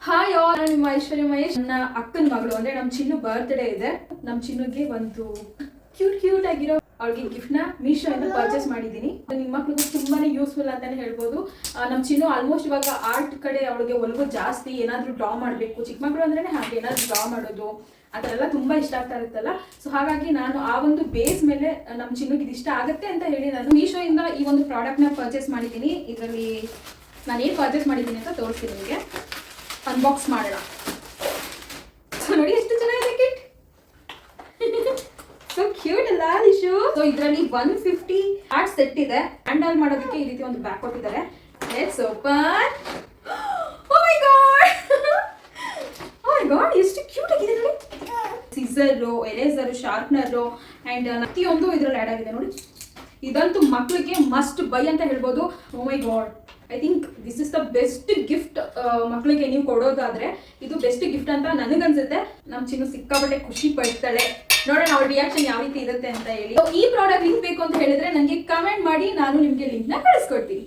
Hi all, ನಾನು ನಿಮ್ಮ ಐಶ್ವರ್ಯ ಮಹೇಶ್. ನನ್ನ ಅಕ್ಕನ ಮಗಳು ಅಂದ್ರೆ ನಮ್ಮ ಚಿನ್ನು ಬರ್ತ್ಡೇ ಇದೆ. ನಮ್ಮ ಚಿನ್ನುಗೆ ಒಂದು ಕ್ಯೂಟ್ ಆಗಿರೋ ಅವಳಿಗೆ ಗಿಫ್ಟ್ ನ ಮೀಶೋ ಇಂದ ಪರ್ಚೇಸ್ ಮಾಡಿದೀನಿ. ನಿಮ್ಮ ಮಕ್ಳಿಗೂ ತುಂಬಾನೇ ಯೂಸ್ಫುಲ್ ಅಂತಾನೆ ಹೇಳ್ಬೋದು. ನಮ್ಮ ಚಿನ್ನು ಆಲ್ಮೋಸ್ಟ್ ಇವಾಗ ಆರ್ಟ್ ಕಡೆ ಅವಳಿಗೆ ಒಲವು ಜಾಸ್ತಿ. ಏನಾದ್ರೂ ಡ್ರಾ ಮಾಡಬೇಕು, ಚಿಕ್ಕ ಮಕ್ಕಳು ಅಂದ್ರೆ ಹಾಗೆ ಏನಾದ್ರು ಡ್ರಾ ಮಾಡೋದು ಆ ಥರ ಎಲ್ಲ ತುಂಬಾ ಇಷ್ಟ ಆಗ್ತಾ ಇರುತ್ತಲ್ಲ. ಸೊ ಹಾಗಾಗಿ ನಾನು ಆ ಒಂದು ಬೇಸ್ ಮೇಲೆ ನಮ್ಮ ಚಿನ್ನುಗೆ ಇಷ್ಟ ಆಗುತ್ತೆ ಅಂತ ಹೇಳಿ ನಾನು ಮೀಶೋ ಇಂದ ಈ ಒಂದು ಪ್ರಾಡಕ್ಟ್ ನ ಪರ್ಚೇಸ್ ಮಾಡಿದ್ದೀನಿ. ಇದರಲ್ಲಿ ನಾನು ಏನು ಪರ್ಚೇಸ್ ಮಾಡಿದ್ದೀನಿ ಅಂತ ತೋರಿಸ್ತೀನಿ ನಿಮಗೆ. ಅನ್ಬಾಕ್ಸ್ ಮಾಡೋಣ. ಸೊ ನೋಡಿ ಎಷ್ಟು ಚೆನ್ನಾಗಿದೆ ಕಿಟ್. ಸೊ ಕ್ಯೂಟ್ ಅಲ್ಲ ಲಿಶು. ಸೊ ಇದರಲ್ಲಿ 150 ಆರ್ಟ್ ಸೆಟ್ ಇದೆ. ಹ್ಯಾಂಡಲ್ ಮಾಡೋದಕ್ಕೆ ಈ ರೀತಿ ಒಂದು ಬ್ಯಾಗ್ ಕೊಟ್ಟಿದ್ದಾರೆ. Let's open. Oh my God, oh my God, ಎಷ್ಟು ಕ್ಯೂಟ್ ಆಗಿದೆ ನೋಡಿ. ಸಿಸರು, ಎರೇಸರು, ಶಾರ್ಪ್ನರು ಅಂಡ್ ಪ್ರತಿಯೊಂದು ಇದರಲ್ಲಿ ಆ್ಯಡ್ ಆಗಿದೆ ನೋಡಿ. ಇದಂತೂ ಮಕ್ಕಳಿಗೆ ಮಸ್ಟ್ ಬೈ ಅಂತ ಹೇಳ್ಬೋದು. Oh my god, I think this is the best gift. ಮಕ್ಕಳಿಗೆ ನೀವು ಕೊಡೋದಾದ್ರೆ ಇದು ಬೆಸ್ಟ್ ಗಿಫ್ಟ್ ಅಂತ ನನಗನ್ಸುತ್ತೆ. ನಮ್ಮ ಚಿನ್ನು ಸಿಕ್ಕಾಪಟ್ಟೆ ಖುಷಿ ಪಡ್ತಾಳೆ. ನೋಡೋಣ ಅವಳ ರಿಯಾಕ್ಷನ್ ಯಾವ ರೀತಿ ಇರುತ್ತೆ ಅಂತ ಹೇಳಿ. ಈ ಪ್ರಾಡಕ್ಟ್ ಲಿಂಕ್ ಬೇಕು ಅಂತ ಹೇಳಿದ್ರೆ ನನಗೆ ಕಮೆಂಟ್ ಮಾಡಿ, ನಾನು ನಿಮ್ಗೆ ಲಿಂಕ್ ನ ಕಳಿಸ್ಕೊಡ್ತೀನಿ.